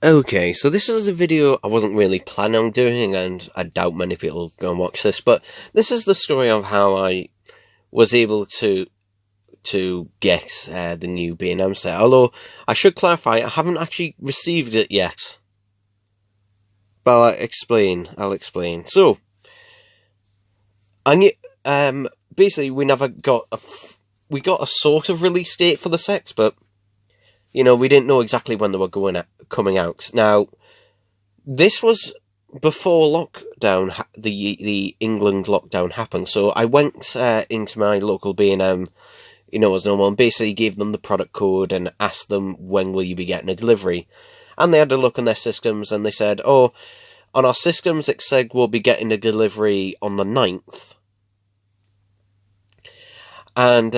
Okay, so this is a video I wasn't really planning on doing, and I doubt many people go and watch this, but this is the story of how I was able to get the new B&M set. Although, I should clarify, I haven't actually received it yet. But I'll explain. So, basically we never got we got a sort of release date for the sets, but we didn't know exactly when they were coming out. Now, this was before lockdown, the England lockdown happened. So I went into my local B&M, as normal, and basically gave them the product code and asked them when will you be getting a delivery. And they had a look on their systems, and they said, oh, on our systems it said we'll be getting a delivery on the 9th. And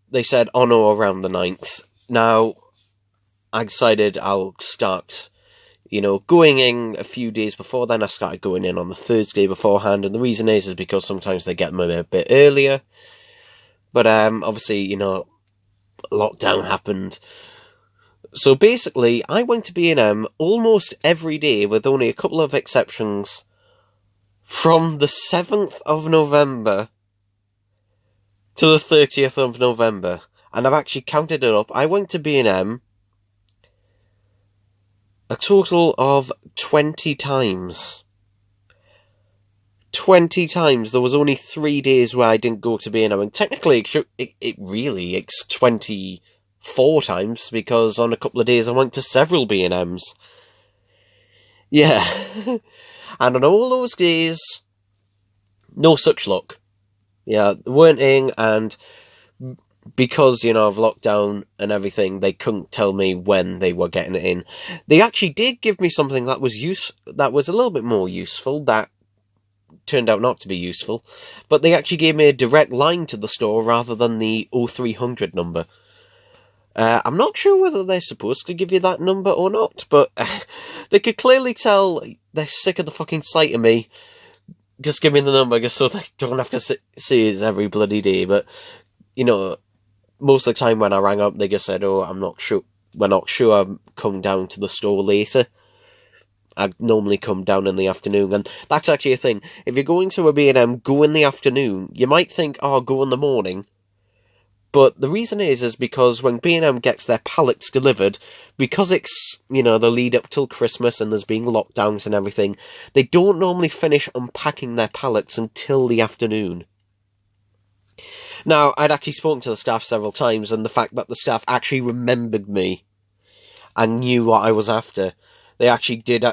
they said, oh no, around the 9th. Now, I decided I'll start, going in a few days before then. I started going in on the Thursday beforehand, and the reason is because sometimes they get them a bit earlier. But obviously, lockdown happened. So basically, I went to B&M almost every day, with only a couple of exceptions, from the 7th of November to the 30th of November. And I've actually counted it up. I went to B&M a total of 20 times. 20 times. There was only 3 days where I didn't go to B&M. And technically, it's 24 times, because on a couple of days I went to several B&Ms. Yeah. And on all those days, no such luck. Yeah, they weren't in, and because, of lockdown and everything, they couldn't tell me when they were getting it in. They actually did give me something that was a little bit more useful, that turned out not to be useful, but they actually gave me a direct line to the store rather than the 0300 number. I'm not sure whether they're supposed to give you that number or not, but they could clearly tell they're sick of the fucking sight of me. Just give me the number just so they don't have to see it every bloody day. But, most of the time when I rang up, they just said, oh, I'm not sure, we're not sure, I'm coming down to the store later. I normally come down in the afternoon, and that's actually a thing. If you're going to a B&M, go in the afternoon. You might think, oh, go in the morning. But the reason is because when B&M gets their pallets delivered, because it's, the lead up till Christmas and there's been lockdowns and everything, they don't normally finish unpacking their pallets until the afternoon. Now, I'd actually spoken to the staff several times, and the fact that the staff actually remembered me and knew what I was after. They actually did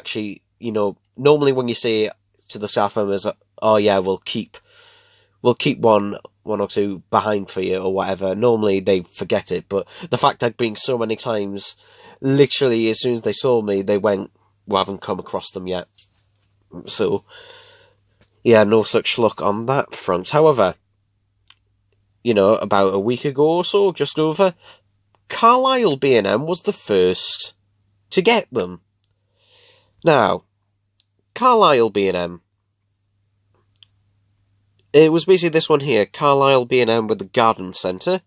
normally when you say to the staff members, oh yeah, we'll keep one or two behind for you or whatever, normally they forget it, but the fact I'd been so many times, literally as soon as they saw me, they went, we haven't come across them yet. So, yeah, no such luck on that front. However, about a week ago or so, just over, Carlisle B&M was the first to get them. Now, Carlisle B&M, it was basically this one here, Carlisle B&M with the garden centre.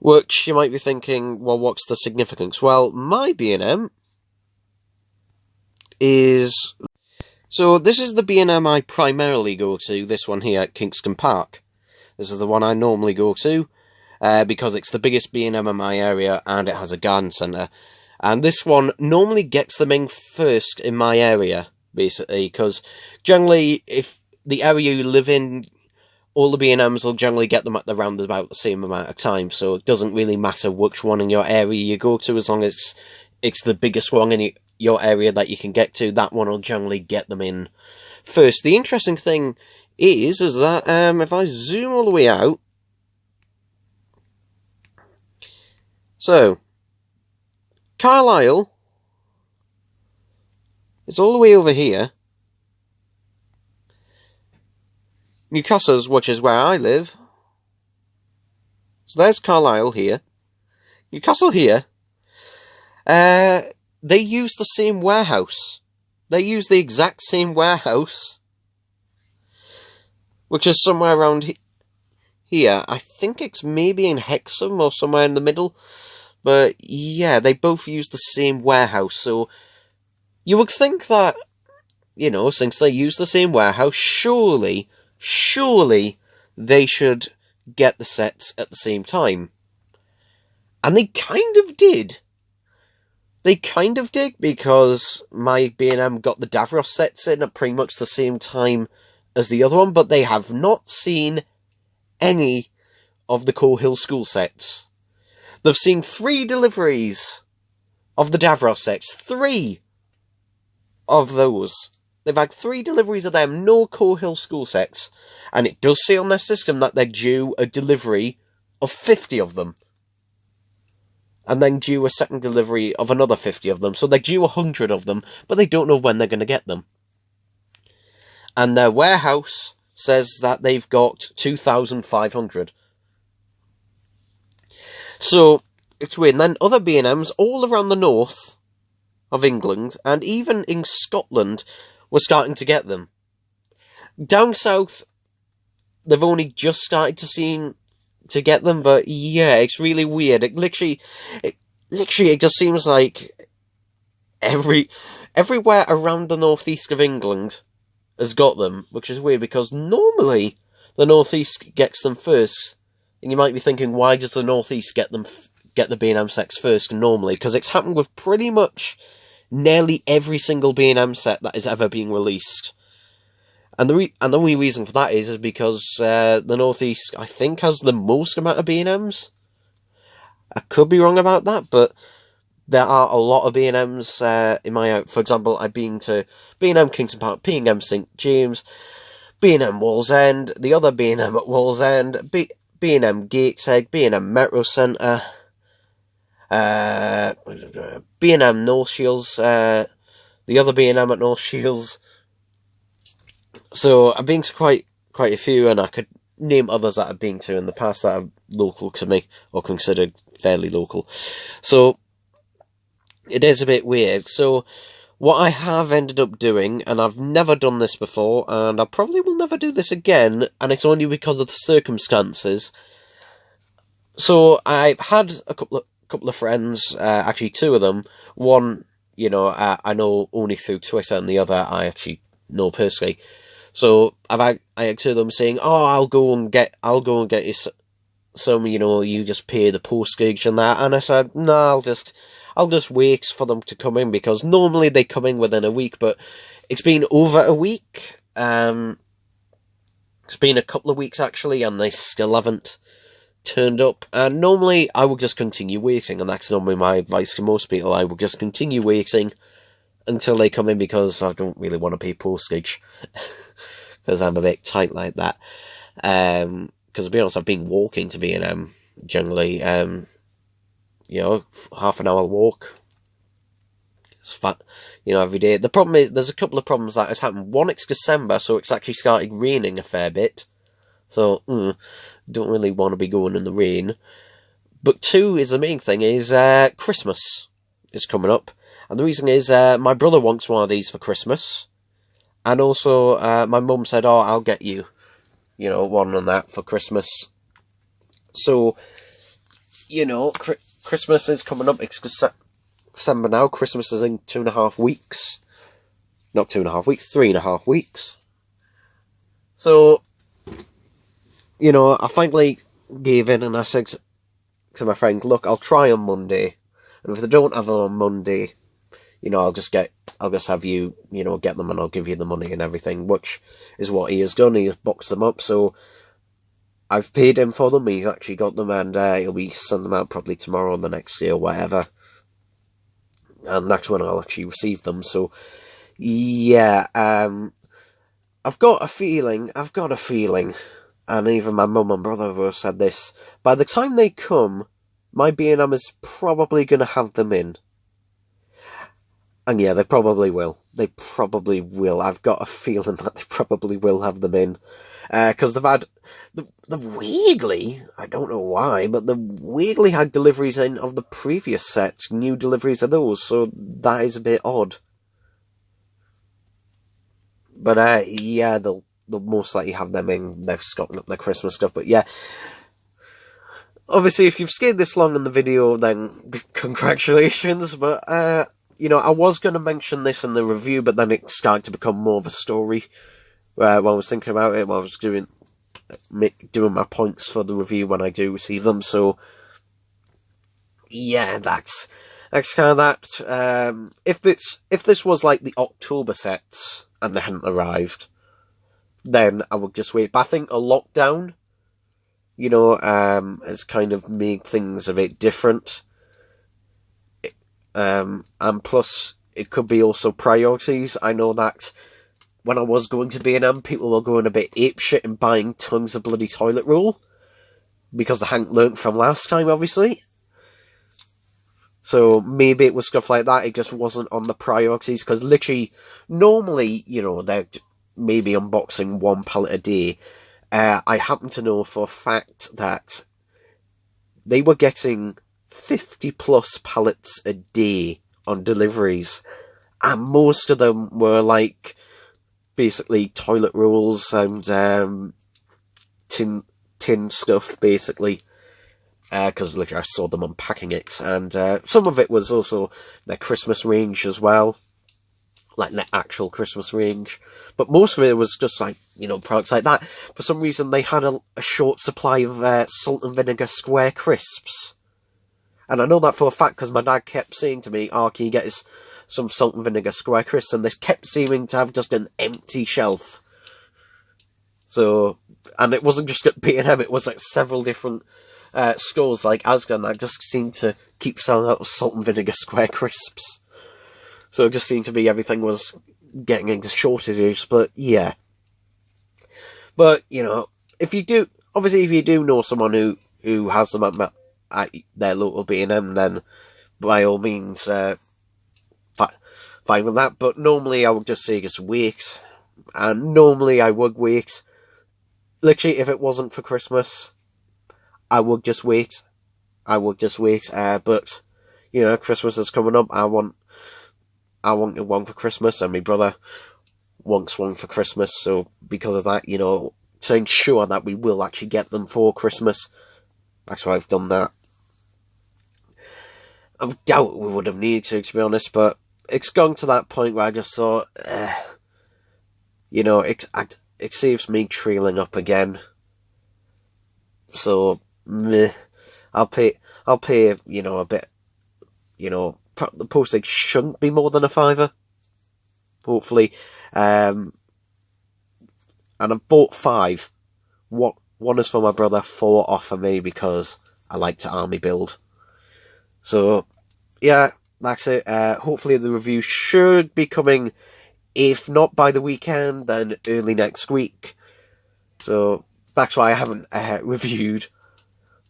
Which you might be thinking, well, what's the significance? Well, my B&M is... So, this is the B&M I primarily go to, this one here at Kingston Park. This is the one I normally go to, because it's the biggest B&M in my area, and it has a garden centre. And this one normally gets them in first in my area, basically, because generally, if the area you live in, all the B&Ms will generally get them at around about the same amount of time, so it doesn't really matter which one in your area you go to, as long as it's the biggest one in your area that you can get to, that one will generally get them in first. The interesting thing is that, if I zoom all the way out, so, Carlisle is all the way over here. Newcastle's, which is where I live. So there's Carlisle here. Newcastle here. They use the same warehouse. They use the exact same warehouse, which is somewhere around here. I think it's maybe in Hexham or somewhere in the middle. But yeah, they both use the same warehouse, so you would think that, since they use the same warehouse, surely they should get the sets at the same time. And they kind of did. Because my B&M got the Davros sets in at pretty much the same time as the other one, but they have not seen any of the Coal Hill School sets. They've seen 3 deliveries of the Davros sets. 3 of those. They've had 3 deliveries of them, no Coal Hill School sets. And it does say on their system that they're due a delivery of 50 of them. And then due a second delivery of another 50 of them. So they're due 100 of them, but they don't know when they're going to get them. And their warehouse says that they've got 2,500. So, it's weird. And then other B&Ms all around the north of England, and even in Scotland, were starting to get them. Down south, they've only just started to get them, but yeah, it's really weird. It literally just seems like everywhere around the northeast of England has got them, which is weird because normally the northeast gets them first, and you might be thinking, why does the northeast get the B&M sets first normally? Because it's happened with pretty much nearly every single B&M set that is ever being released. And the only reason for that is because the Northeast, I think, has the most amount of B&Ms. I could be wrong about that, but there are a lot of B&Ms in my... For example, I've been to B&M Kingston Park, B&M St James, B&M Wallsend, the other B&M at Wallsend, B&M Gateshead, B&M Metro Centre, B&M North Shields, the other B&M at North Shields. So I've been to quite a few, and I could name others that I've been to in the past that are local to me, or considered fairly local. So it is a bit weird. So what I have ended up doing, and I've never done this before, and I probably will never do this again, and it's only because of the circumstances. So I've had a couple of friends, actually 2 of them. One, I know only through Twitter, and the other I actually know personally. So I had 2 of them saying, "Oh, I'll go and get you some. You just pay the postage and that." And I said, "No, I'll just wait for them to come in, because normally they come in within a week, but it's been over a week. It's been a couple of weeks actually, and they still haven't turned up. And normally I would just continue waiting, and that's normally my advice to most people. I would just continue waiting until they come in, because I don't really want to pay postage." Because I'm a bit tight like that. Because to be honest, I've been walking to B&M generally. Half an hour walk. It's fat, every day. The problem is, there's a couple of problems that has happened. One, it's December, so it's actually started raining a fair bit. So, don't really want to be going in the rain. But 2 is the main thing, is Christmas is coming up. And the reason is, my brother wants one of these for Christmas. And also, my mum said, "Oh, I'll get you, one on that for Christmas." So, Christmas is coming up. It's December now. Christmas is in 2.5 weeks. Not 2.5 weeks, 3.5 weeks. So, I finally gave in, and I said to my friend, "Look, I'll try on Monday. And if they don't have them on Monday, I'll just have you, get them, and I'll give you the money and everything," which is what he has done. He has boxed them up, so I've paid him for them. He's actually got them, and he'll be sending them out probably tomorrow or the next day or whatever. And that's when I'll actually receive them. So, yeah, I've got a feeling, and even my mum and brother have said this, by the time they come, my B&M is probably going to have them in. And yeah, they probably will. I've got a feeling that they probably will have them in. Because they've weirdly, I don't know why, but they've weirdly had deliveries in of the previous sets, new deliveries of those, so that is a bit odd. But yeah, they'll most likely have them in. They've stocking up their Christmas stuff, but yeah. obviously, if you've stayed this long in the video, then congratulations, but, you know, I was going to mention this in the review, but then it started to become more of a story, when I was thinking about it, when I was doing my points for the review when I do receive them, so, yeah, that's kind of that. If this was like the October sets, and they hadn't arrived, then I would just wait, but I think a lockdown, you know, has kind of made things a bit different. And plus, it could be also priorities. I know that when I was going to B&M, people were going a bit apeshit and buying tons of bloody toilet roll, because they hadn't learnt from last time, obviously. So maybe it was stuff like that, it just wasn't on the priorities, because literally, normally, you know, they're maybe unboxing one pallet a day. I happen to know for a fact that they were getting 50 plus pallets a day on deliveries, and most of them were like basically toilet rolls and tin stuff, basically, because literally I saw them unpacking it, and some of it was also their Christmas range as well, like their actual Christmas range, but most of it was just like, you know, products like that. For some reason they had a short supply of salt and vinegar square crisps, and I know that for a fact because my dad kept saying to me, "Oh, can you get us some salt and vinegar square crisps?" And this kept seeming to have just an empty shelf. So, and it wasn't just at B&M, it was at several different stores like Asda, and I just seemed to keep selling out of salt and vinegar square crisps. So it just seemed to be everything was getting into shortages, but yeah. But, you know, if you do know someone who has them at their local B&M, then by all means, fine with that. But normally I would just say just wait. And normally I would wait. Literally, if it wasn't for Christmas, I would just wait. But, you know, Christmas is coming up. I want one for Christmas, and my brother wants one for Christmas, so because of that, you know, to ensure that we will actually get them for Christmas, that's why I've done that. I doubt we would have needed to be honest, but it's gone to that point where I just thought, you know, it saves me trailing up again, so, meh. I'll pay, you know, a bit, you know, the postage shouldn't be more than a £5, hopefully. And I've bought 5. One is for my brother, 4 off for me because I like to army build. So, yeah, that's it. Hopefully the review should be coming, if not by the weekend, then early next week. So, that's why I haven't reviewed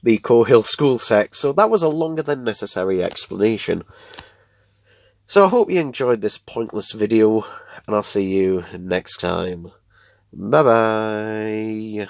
the Core Hill School set, so that was a longer than necessary explanation. So I hope you enjoyed this pointless video, and I'll see you next time. Bye bye.